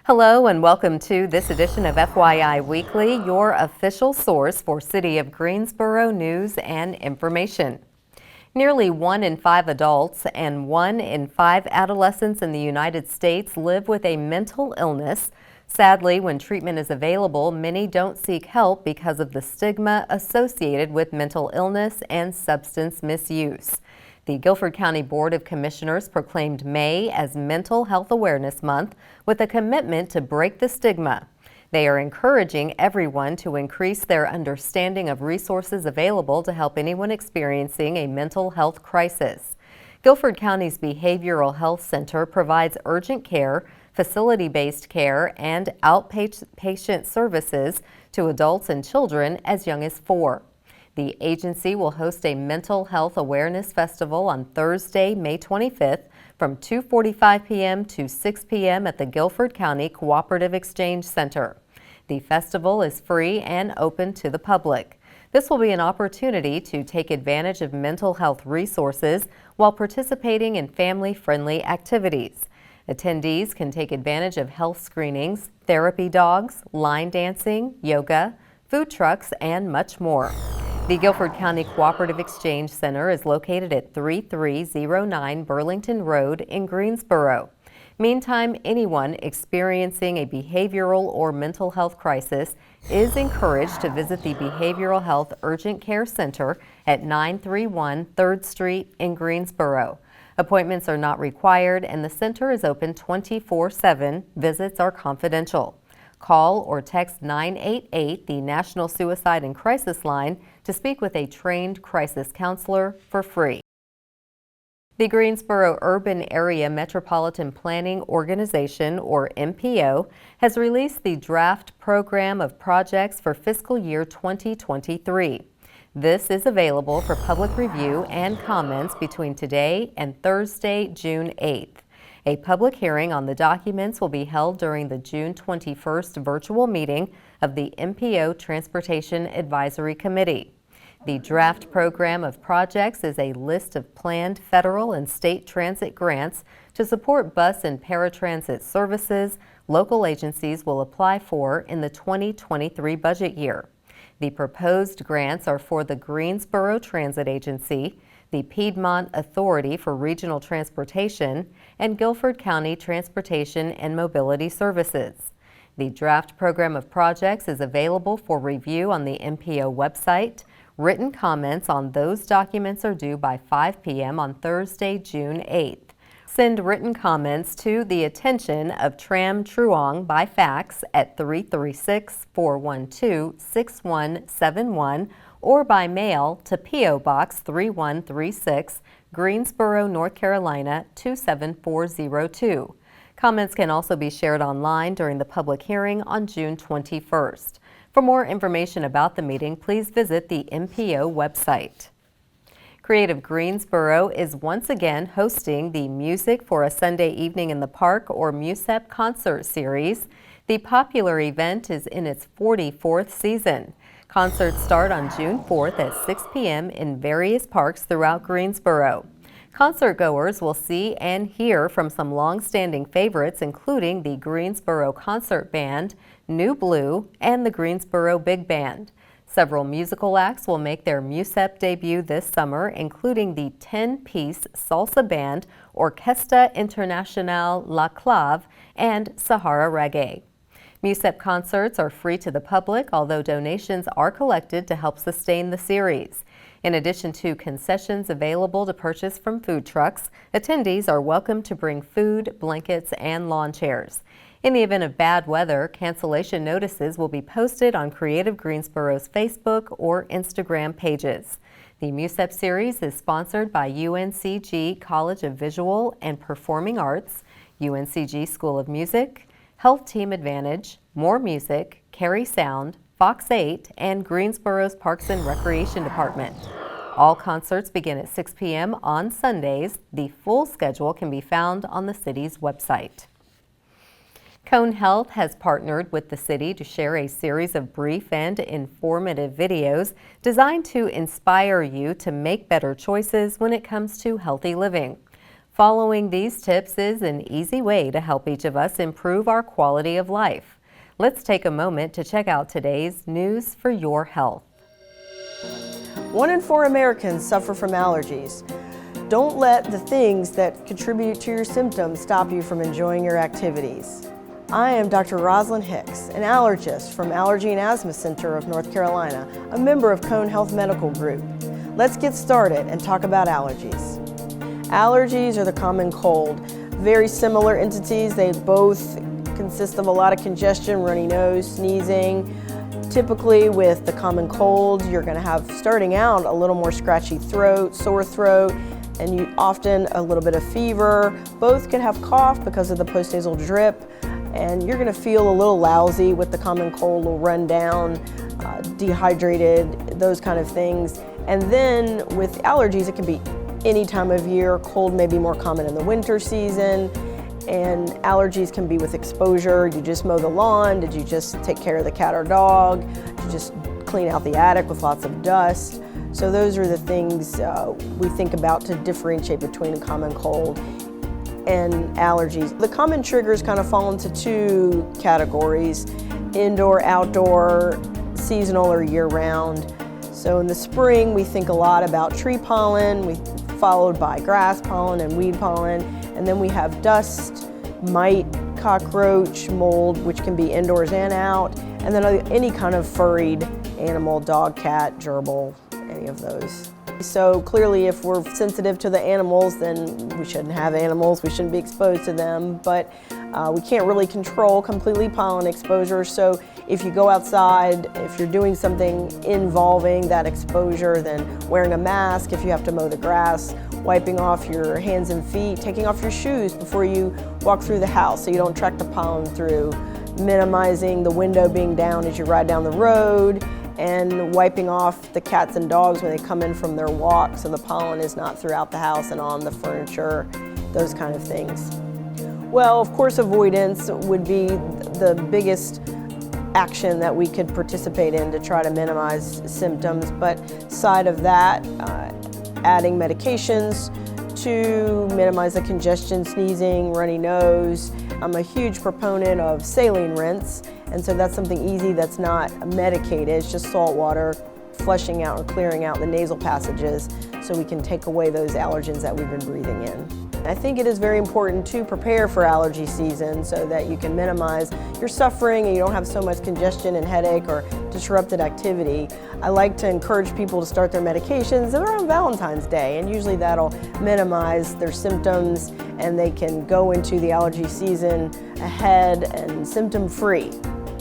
Hello and welcome to this edition of FYI Weekly, your official source for City of Greensboro news and information. Nearly 1 in 5 adults and 1 in 5 adolescents in the United States live with a mental illness. Sadly, when treatment is available, many don't seek help because of the stigma associated with mental illness and substance misuse. The Guilford County Board of Commissioners proclaimed May as Mental Health Awareness Month with a commitment to break the stigma. They are encouraging everyone to increase their understanding of resources available to help anyone experiencing a mental health crisis. Guilford County's Behavioral Health Center provides urgent care, facility-based care, and outpatient services to adults and children as young as 4. The agency will host a Mental Health Awareness Festival on Thursday, May 25th from 2:45 p.m. to 6 p.m. at the Guilford County Cooperative Exchange Center. The festival is free and open to the public. This will be an opportunity to take advantage of mental health resources while participating in family-friendly activities. Attendees can take advantage of health screenings, therapy dogs, line dancing, yoga, food trucks, and much more. The Guilford County Cooperative Exchange Center is located at 3309 Burlington Road in Greensboro. Meantime, anyone experiencing a behavioral or mental health crisis is encouraged to visit the Behavioral Health Urgent Care Center at 931 3rd Street in Greensboro. Appointments are not required and the center is open 24/7. Visits are confidential. Call or text 988, the National Suicide and Crisis Line, to speak with a trained crisis counselor for free. The Greensboro Urban Area Metropolitan Planning Organization, or MPO, has released the draft program of projects for fiscal year 2023. This is available for public review and comments between today and Thursday, June 8th. A public hearing on the documents will be held during the June 21st virtual meeting of the MPO Transportation Advisory Committee. The draft program of projects is a list of planned federal and state transit grants to support bus and paratransit services local agencies will apply for in the 2023 budget year. The proposed grants are for the Greensboro Transit Agency, the Piedmont Authority for Regional Transportation, and Guilford County Transportation and Mobility Services. The draft program of projects is available for review on the MPO website. Written comments on those documents are due by 5 p.m. on Thursday, June 8th. Send written comments to the attention of Tram Truong by fax at 336-412-6171 or by mail to P.O. Box 3136, Greensboro, North Carolina 27402. Comments can also be shared online during the public hearing on June 21st. For more information about the meeting, please visit the MPO website. Creative Greensboro is once again hosting the Music for a Sunday Evening in the Park, or Musep concert series. The popular event is in its 44th season. Concerts start on June 4th at 6 p.m. in various parks throughout Greensboro. Concert goers will see and hear from some long-standing favorites, including the Greensboro Concert Band, New Blue, and the Greensboro Big Band. Several musical acts will make their Musep debut this summer, including the 10-piece salsa band Orquesta Internacional La Clave and Sahara Reggae. Musep concerts are free to the public, although donations are collected to help sustain the series. In addition to concessions available to purchase from food trucks, attendees are welcome to bring food, blankets, and lawn chairs. In the event of bad weather, cancellation notices will be posted on Creative Greensboro's Facebook or Instagram pages. The Musep series is sponsored by UNCG College of Visual and Performing Arts, UNCG School of Music, Health Team Advantage, More Music, Carry Sound, Fox 8, and Greensboro's Parks and Recreation Department. All concerts begin at 6 p.m. on Sundays. The full schedule can be found on the city's website. Cone Health has partnered with the city to share a series of brief and informative videos designed to inspire you to make better choices when it comes to healthy living. Following these tips is an easy way to help each of us improve our quality of life. Let's take a moment to check out today's News for Your Health. 1 in 4 Americans suffer from allergies. Don't let the things that contribute to your symptoms stop you from enjoying your activities. I am Dr. Rosalind Hicks, an allergist from Allergy and Asthma Center of North Carolina, a member of Cone Health Medical Group. Let's get started and talk about allergies. Allergies are the common cold. Very similar entities. They both consist of a lot of congestion, runny nose, sneezing. Typically with the common cold, you're going to have, starting out, a little more scratchy throat, sore throat, and you often a little bit of fever. Both can have cough because of the postnasal drip, and you're going to feel a little lousy with the common cold, will run down, dehydrated, those kind of things. And then with allergies, it can be any time of year. Cold may be more common in the winter season. And allergies can be with exposure. You just mow the lawn? Did you just take care of the cat or dog? Did you just clean out the attic with lots of dust? So those are the things we think about to differentiate between a common cold and allergies. The common triggers kind of fall into 2 categories: indoor, outdoor, seasonal, or year-round. So in the spring, we think a lot about tree pollen, followed by grass pollen and weed pollen. And then we have dust, mite, cockroach, mold, which can be indoors and out, and then any kind of furried animal, dog, cat, gerbil, any of those. So clearly if we're sensitive to the animals, then we shouldn't have animals, we shouldn't be exposed to them, but we can't really control completely pollen exposure. So if you go outside, if you're doing something involving that exposure, then wearing a mask if you have to mow the grass, wiping off your hands and feet, taking off your shoes before you walk through the house so you don't track the pollen through, minimizing the window being down as you ride down the road, and wiping off the cats and dogs when they come in from their walk so the pollen is not throughout the house and on the furniture, those kind of things. Well, of course, avoidance would be the biggest action that we could participate in to try to minimize symptoms, but side of that, adding medications to minimize the congestion, sneezing, runny nose. I'm a huge proponent of saline rinse, and so that's something easy that's not medicated. It's just salt water flushing out or clearing out the nasal passages so we can take away those allergens that we've been breathing in. I think it is very important to prepare for allergy season so that you can minimize your suffering and you don't have so much congestion and headache or disrupted activity. I like to encourage people to start their medications around Valentine's Day, and usually that'll minimize their symptoms and they can go into the allergy season ahead and symptom-free.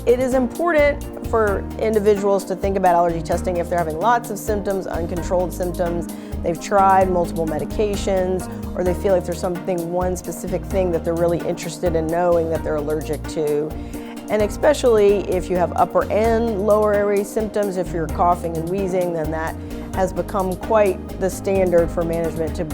It is important for individuals to think about allergy testing if they're having lots of symptoms, uncontrolled symptoms, they've tried multiple medications, or they feel like there's one specific thing that they're really interested in knowing that they're allergic to. And especially if you have upper and lower airway symptoms, if you're coughing and wheezing, then that has become quite the standard for management to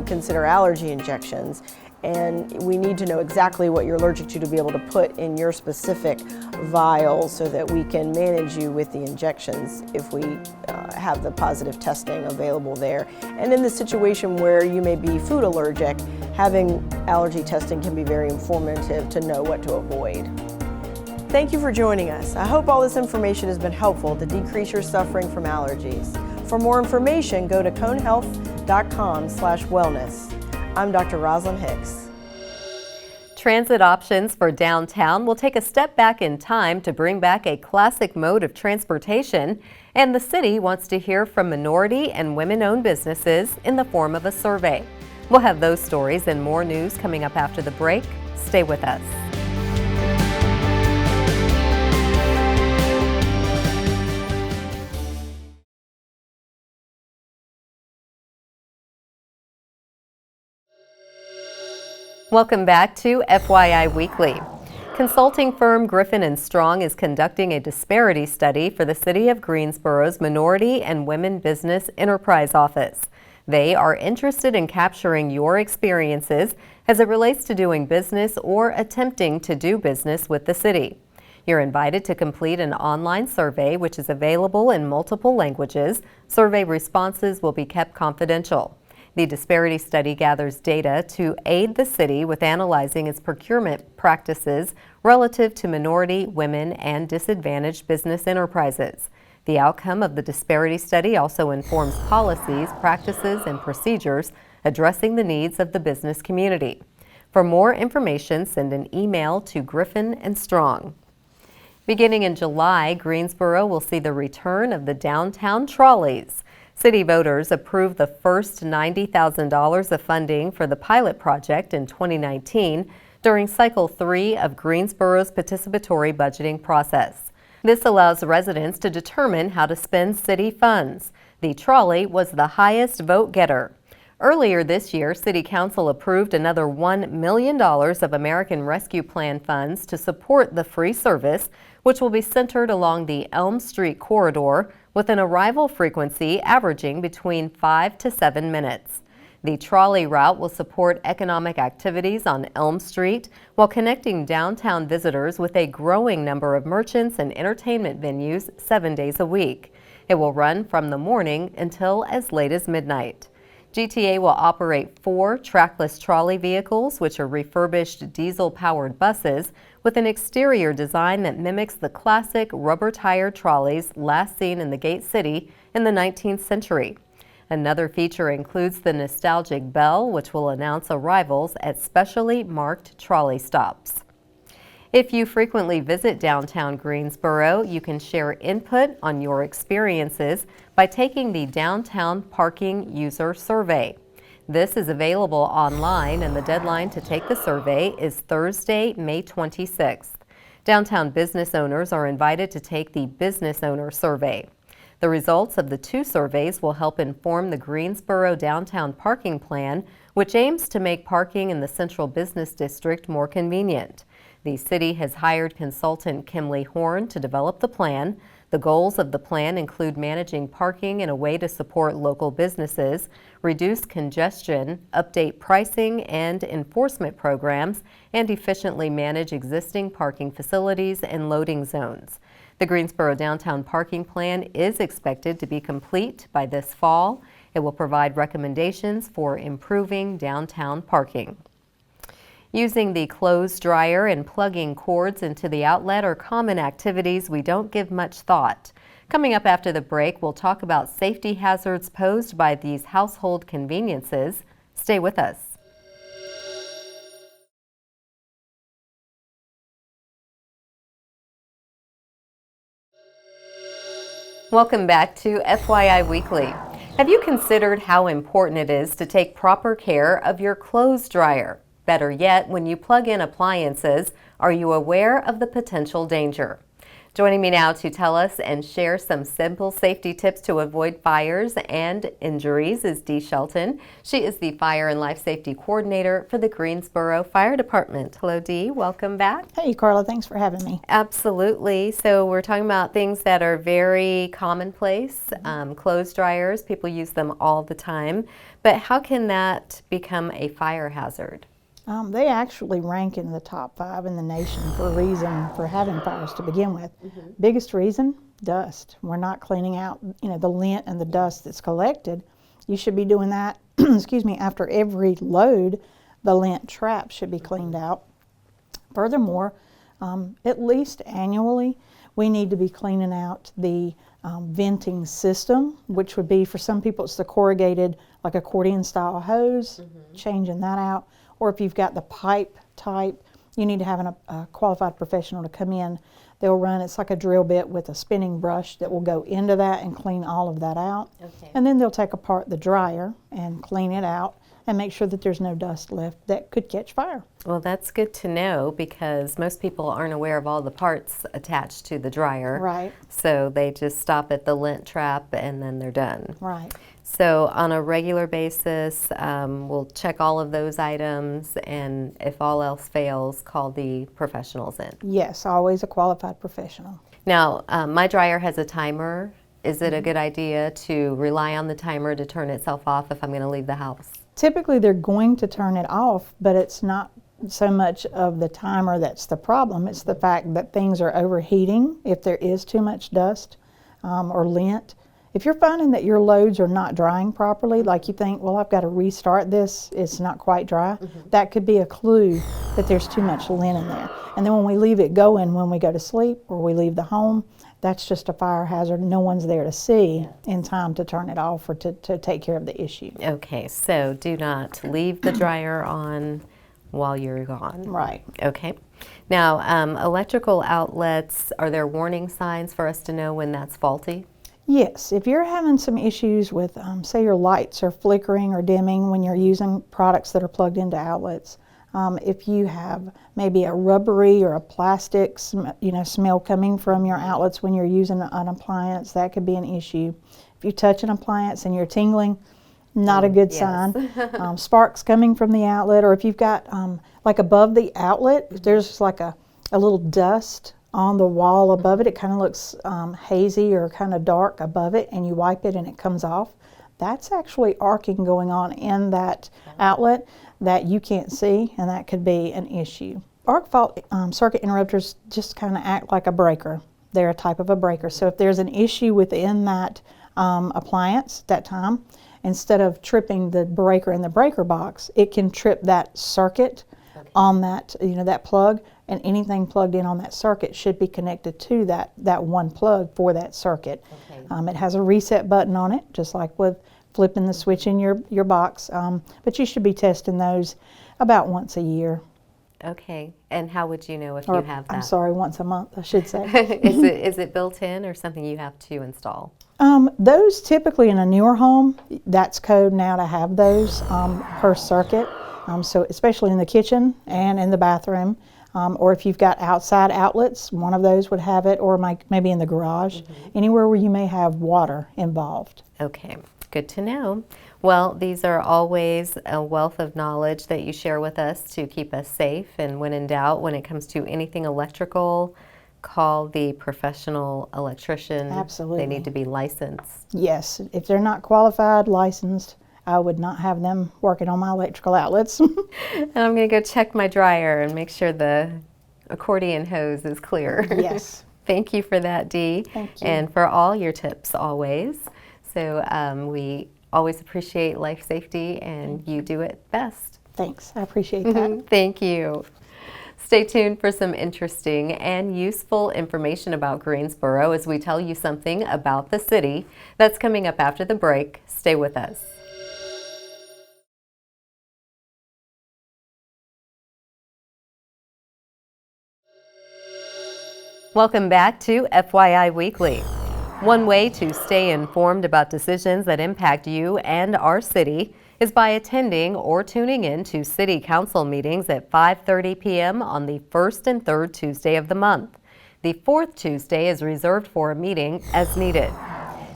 consider allergy injections. And we need to know exactly what you're allergic to be able to put in your specific vial so that we can manage you with the injections if we have the positive testing available there. And in the situation where you may be food allergic, having allergy testing can be very informative to know what to avoid. Thank you for joining us. I hope all this information has been helpful to decrease your suffering from allergies. For more information, go to conehealth.com/wellness. I'm Dr. Rosalind Hicks. Transit options for downtown will take a step back in time to bring back a classic mode of transportation, and the city wants to hear from minority and women-owned businesses in the form of a survey. We'll have those stories and more news coming up after the break. Stay with us. Welcome back to FYI Weekly. Consulting firm Griffin & Strong is conducting a disparity study for the City of Greensboro's Minority and Women Business Enterprise Office. They are interested in capturing your experiences as it relates to doing business or attempting to do business with the city. You're invited to complete an online survey which is available in multiple languages. Survey responses will be kept confidential. The disparity study gathers data to aid the city with analyzing its procurement practices relative to minority, women, and disadvantaged business enterprises. The outcome of the disparity study also informs policies, practices, and procedures addressing the needs of the business community. For more information, send an email to Griffin & Strong. Beginning in July, Greensboro will see the return of the downtown trolleys. City voters approved the first $90,000 of funding for the pilot project in 2019 during Cycle 3 of Greensboro's participatory budgeting process. This allows residents to determine how to spend city funds. The trolley was the highest vote getter. Earlier this year, City Council approved another $1 million of American Rescue Plan funds to support the free service, which will be centered along the Elm Street corridor with an arrival frequency averaging between 5 to 7 minutes. The trolley route will support economic activities on Elm Street while connecting downtown visitors with a growing number of merchants and entertainment venues 7 days a week. It will run from the morning until as late as midnight. GTA will operate 4 trackless trolley vehicles, which are refurbished diesel-powered buses with an exterior design that mimics the classic rubber-tired trolleys last seen in the Gate City in the 19th century. Another feature includes the nostalgic bell, which will announce arrivals at specially marked trolley stops. If you frequently visit downtown Greensboro, you can share input on your experiences by taking the Downtown Parking User Survey. This is available online, and the deadline to take the survey is Thursday, May 26th. Downtown business owners are invited to take the Business Owner Survey. The results of the 2 surveys will help inform the Greensboro Downtown Parking Plan, which aims to make parking in the Central Business District more convenient. The city has hired consultant Kimley Horn to develop the plan. The goals of the plan include managing parking in a way to support local businesses, reduce congestion, update pricing and enforcement programs, and efficiently manage existing parking facilities and loading zones. The Greensboro Downtown Parking Plan is expected to be complete by this fall. It will provide recommendations for improving downtown parking. Using the clothes dryer and plugging cords into the outlet are common activities we don't give much thought. Coming up after the break, we'll talk about safety hazards posed by these household conveniences. Stay with us. Welcome back to FYI Weekly. Have you considered how important it is to take proper care of your clothes dryer? Better yet, when you plug in appliances, are you aware of the potential danger? Joining me now to tell us and share some simple safety tips to avoid fires and injuries is Dee Shelton. She is the Fire and Life Safety Coordinator for the Greensboro Fire Department. Hello, Dee. Welcome back. Hey, Carla. Thanks for having me. Absolutely. So we're talking about things that are very commonplace, clothes dryers. People use them all the time. But how can that become a fire hazard? They actually rank in the top 5 in the nation for a reason for having fires to begin with. Biggest reason, dust. We're not cleaning out, the lint and the dust that's collected. You should be doing that, excuse me, after every load. The lint trap should be cleaned out. Furthermore, at least annually, we need to be cleaning out the venting system, which would be, for some people, it's the corrugated, like accordion style hose, changing that out. Or if you've got the pipe type, you need to have a qualified professional to come in. They'll run, it's like a drill bit with a spinning brush that will go into that and clean all of that out. Okay. And then they'll take apart the dryer and clean it out and make sure that there's no dust left that could catch fire. Well, that's good to know because most people aren't aware of all the parts attached to the dryer. Right. So they just stop at the lint trap and then they're done. Right. So on a regular basis, we'll check all of those items, and if all else fails, call the professionals in. Yes, always a qualified professional. Now, my dryer has a timer. Is it a good idea to rely on the timer to turn itself off if I'm going to leave the house? Typically they're going to turn it off, but it's not so much of the timer that's the problem. It's the fact that things are overheating if there is too much dust or lint. If you're finding that your loads are not drying properly, like you think, well, I've got to restart this, it's not quite dry, that could be a clue that there's too much lint in there. And then when we leave it going when we go to sleep or we leave the home, that's just a fire hazard. No one's there to see in time to turn it off or to take care of the issue. Okay, so do not leave the dryer on while you're gone. Right. Okay. Now, electrical outlets, are there warning signs for us to know when that's faulty? Yes, if you're having some issues with, say your lights are flickering or dimming when you're using products that are plugged into outlets, if you have maybe a rubbery or a plastic smell coming from your outlets when you're using an appliance, that could be an issue. If you touch an appliance and you're tingling, not a good sign. Sparks coming from the outlet, or if you've got like above the outlet, if there's just like a little dust on the wall above it, it kind of looks hazy or kind of dark above it, and you wipe it and it comes off, that's actually arcing going on in that outlet that you can't see, and that could be an issue. Arc fault circuit interrupters just kind of act like a breaker. They're a type of a breaker. So if there's an issue within that appliance at that time, instead of tripping the breaker in the breaker box, it can trip that circuit on that, that plug, and anything plugged in on that circuit should be connected to that one plug for that circuit. It has a reset button on it, just like with flipping the switch in your box, but you should be testing those about once a year. Okay, and how would you know if you have that? I'm sorry, once a month, I should say. Is it built in or something you have to install? Those typically in a newer home, that's code now to have those per circuit. So especially in the kitchen and in the bathroom, or if you've got outside outlets, one of those would have it, or maybe in the garage, anywhere where you may have water involved. Okay, good to know. Well, these are always a wealth of knowledge that you share with us to keep us safe, and when in doubt, when it comes to anything electrical, call the professional electrician. Absolutely. They need to be licensed. Yes, if they're not qualified, licensed, I would not have them working on my electrical outlets. And I'm going to go check my dryer and make sure the accordion hose is clear. Yes. Thank you for that, Dee. Thank you. And for all your tips always. So we always appreciate life safety, and you do it best. Thanks, I appreciate that. Thank you. Stay tuned for some interesting and useful information about Greensboro as we tell you something about the city. That's coming up after the break. Stay with us. Welcome back to FYI Weekly. One way to stay informed about decisions that impact you and our city is by attending or tuning in to City Council meetings at 5:30 p.m. on the first and third Tuesday of the month. The fourth Tuesday is reserved for a meeting as needed.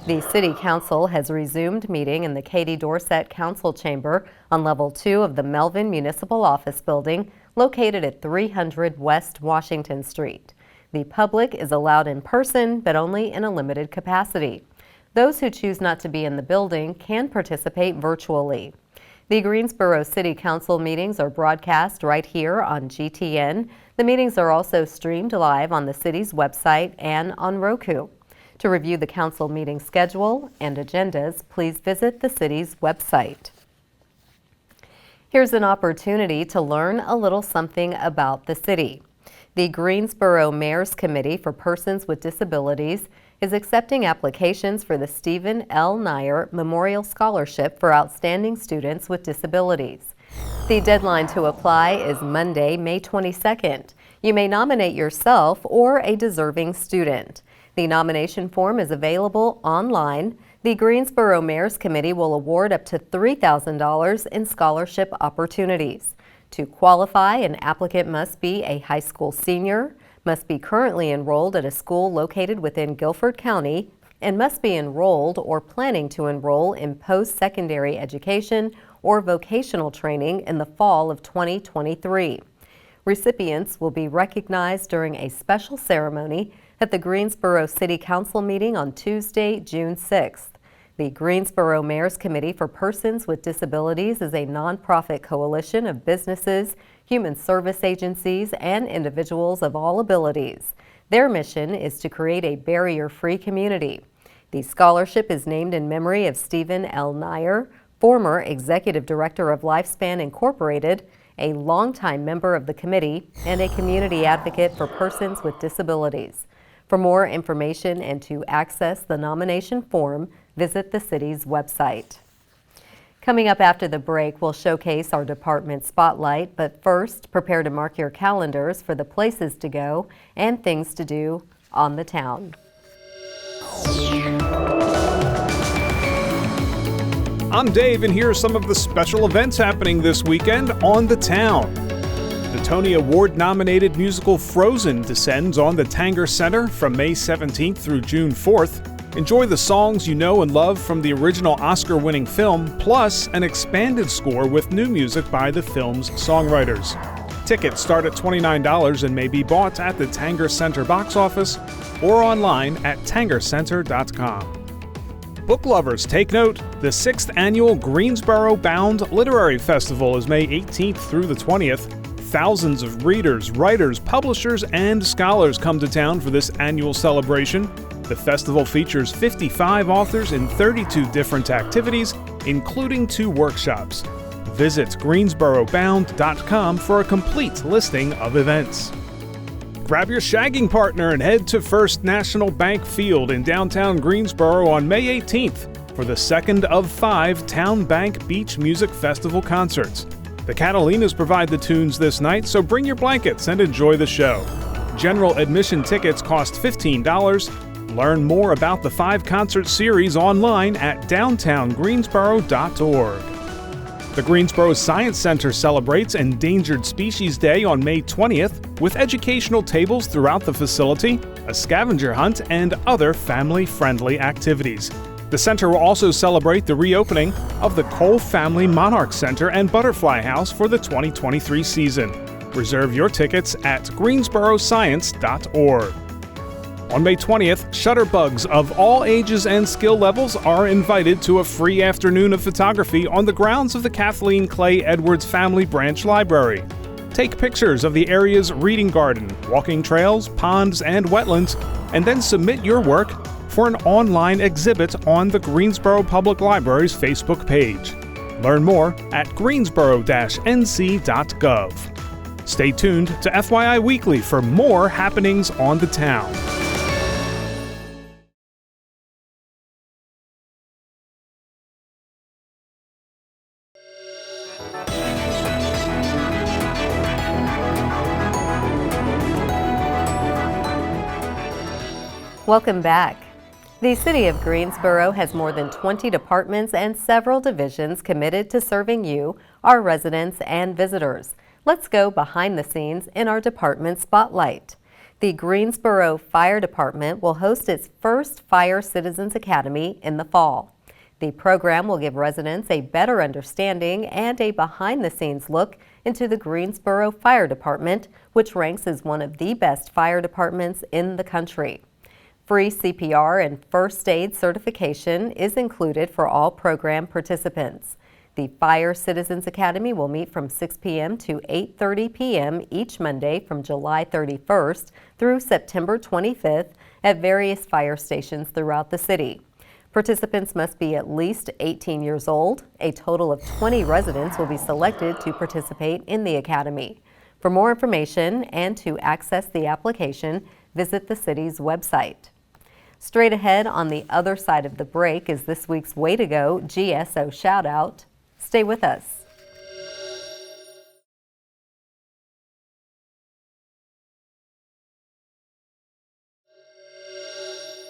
The City Council has resumed meeting in the Katie Dorsett Council Chamber on Level 2 of the Melvin Municipal Office Building located at 300 West Washington Street. The public is allowed in person, but only in a limited capacity. Those who choose not to be in the building can participate virtually. The Greensboro City Council meetings are broadcast right here on GTN. The meetings are also streamed live on the city's website and on Roku. To review the council meeting schedule and agendas, please visit the city's website. Here's an opportunity to learn a little something about the city. The Greensboro Mayor's Committee for Persons with Disabilities is accepting applications for the Stephen L. Nyer Memorial Scholarship for Outstanding Students with Disabilities. The deadline to apply is Monday, May 22nd. You may nominate yourself or a deserving student. The nomination form is available online. The Greensboro Mayor's Committee will award up to $3,000 in scholarship opportunities. To qualify, an applicant must be a high school senior, must be currently enrolled at a school located within Guilford County, and must be enrolled or planning to enroll in post-secondary education or vocational training in the fall of 2023. Recipients will be recognized during a special ceremony at the Greensboro City Council meeting on Tuesday, June 6th. The Greensboro Mayor's Committee for Persons with Disabilities is a nonprofit coalition of businesses, human service agencies, and individuals of all abilities. Their mission is to create a barrier-free community. The scholarship is named in memory of Stephen L. Nyer, former Executive Director of Lifespan Incorporated, a longtime member of the committee, and a community advocate for persons with disabilities. For more information and to access the nomination form, visit the city's website. Coming up after the break, we'll showcase our department spotlight, but first, prepare to mark your calendars for the places to go and things to do on the town. I'm Dave, and here are some of the special events happening this weekend on the town. The Tony Award-nominated musical Frozen descends on the Tanger Center from May 17th through June 4th. Enjoy the songs you know and love from the original Oscar-winning film, plus an expanded score with new music by the film's songwriters. Tickets start at $29 and may be bought at the Tanger Center box office or online at tangercenter.com. Book lovers, take note, the 6th annual Greensboro Bound Literary Festival is May 18th through the 20th. Thousands of readers, writers, publishers, and scholars come to town for this annual celebration. The festival features 55 authors in 32 different activities, including 2 workshops. Visit greensborobound.com for a complete listing of events. Grab your shagging partner and head to First National Bank Field in downtown Greensboro on May 18th for the second of 5 Town Bank Beach Music Festival concerts. The Catalinas provide the tunes this night, so bring your blankets and enjoy the show. General admission tickets cost $15. Learn more about the 5-concert series online at downtowngreensboro.org. The Greensboro Science Center celebrates Endangered Species Day on May 20th with educational tables throughout the facility, a scavenger hunt, and other family-friendly activities. The center will also celebrate the reopening of the Cole Family Monarch Center and Butterfly House for the 2023 season. Reserve your tickets at greensboroscience.org. On May 20th, shutterbugs of all ages and skill levels are invited to a free afternoon of photography on the grounds of the Kathleen Clay Edwards Family Branch Library. Take pictures of the area's reading garden, walking trails, ponds, and wetlands, and then submit your work for an online exhibit on the Greensboro Public Library's Facebook page. Learn more at greensboro-nc.gov. Stay tuned to FYI Weekly for more happenings on the town. Welcome back. The City of Greensboro has more than 20 departments and several divisions committed to serving you, our residents and visitors. Let's go behind the scenes in our department spotlight. The Greensboro Fire Department will host its first Fire Citizens Academy in the fall. The program will give residents a better understanding and a behind-the-scenes look into the Greensboro Fire Department, which ranks as one of the best fire departments in the country. Free CPR and first aid certification is included for all program participants. The Fire Citizens Academy will meet from 6 p.m. to 8:30 p.m. each Monday from July 31st through September 25th at various fire stations throughout the city. Participants must be at least 18 years old. A total of 20 residents will be selected to participate in the academy. For more information and to access the application, visit the city's website. Straight ahead on the other side of the break is this week's Way to Go GSO Shout Out. Stay with us.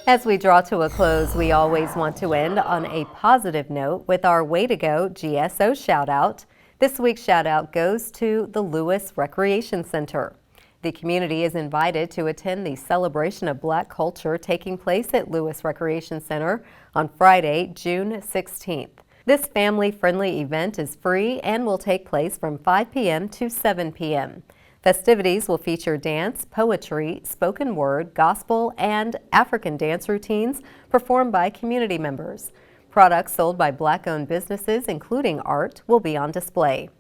As we draw to a close, we always want to end on a positive note with our Way to Go GSO Shout Out. This week's shout out goes to the Lewis Recreation Center. The community is invited to attend the celebration of Black culture taking place at Lewis Recreation Center on Friday, June 16th. This family-friendly event is free and will take place from 5 p.m. to 7 p.m. Festivities will feature dance, poetry, spoken word, gospel, and African dance routines performed by community members. Products sold by Black-owned businesses, including art, will be on display.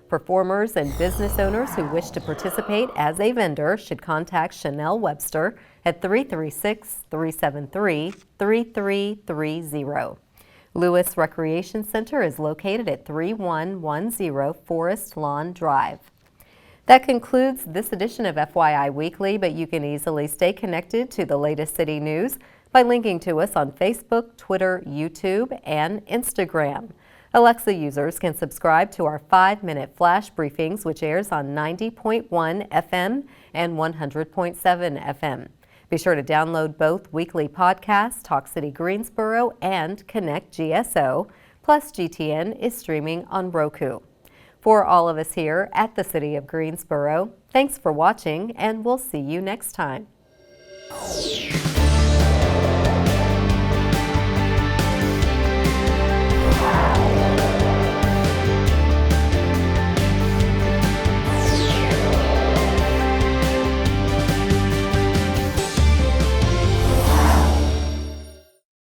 Performers and business owners who wish to participate as a vendor should contact Chanel Webster at 336-373-3330. Lewis Recreation Center is located at 3110 Forest Lawn Drive. That concludes this edition of FYI Weekly, but you can easily stay connected to the latest city news by linking to us on Facebook, Twitter, YouTube, and Instagram. Alexa users can subscribe to our 5-minute flash briefings, which airs on 90.1 FM and 100.7 FM. Be sure to download both weekly podcasts, Talk City Greensboro and Connect GSO, plus GTN is streaming on Roku. For all of us here at the City of Greensboro, thanks for watching, and we'll see you next time.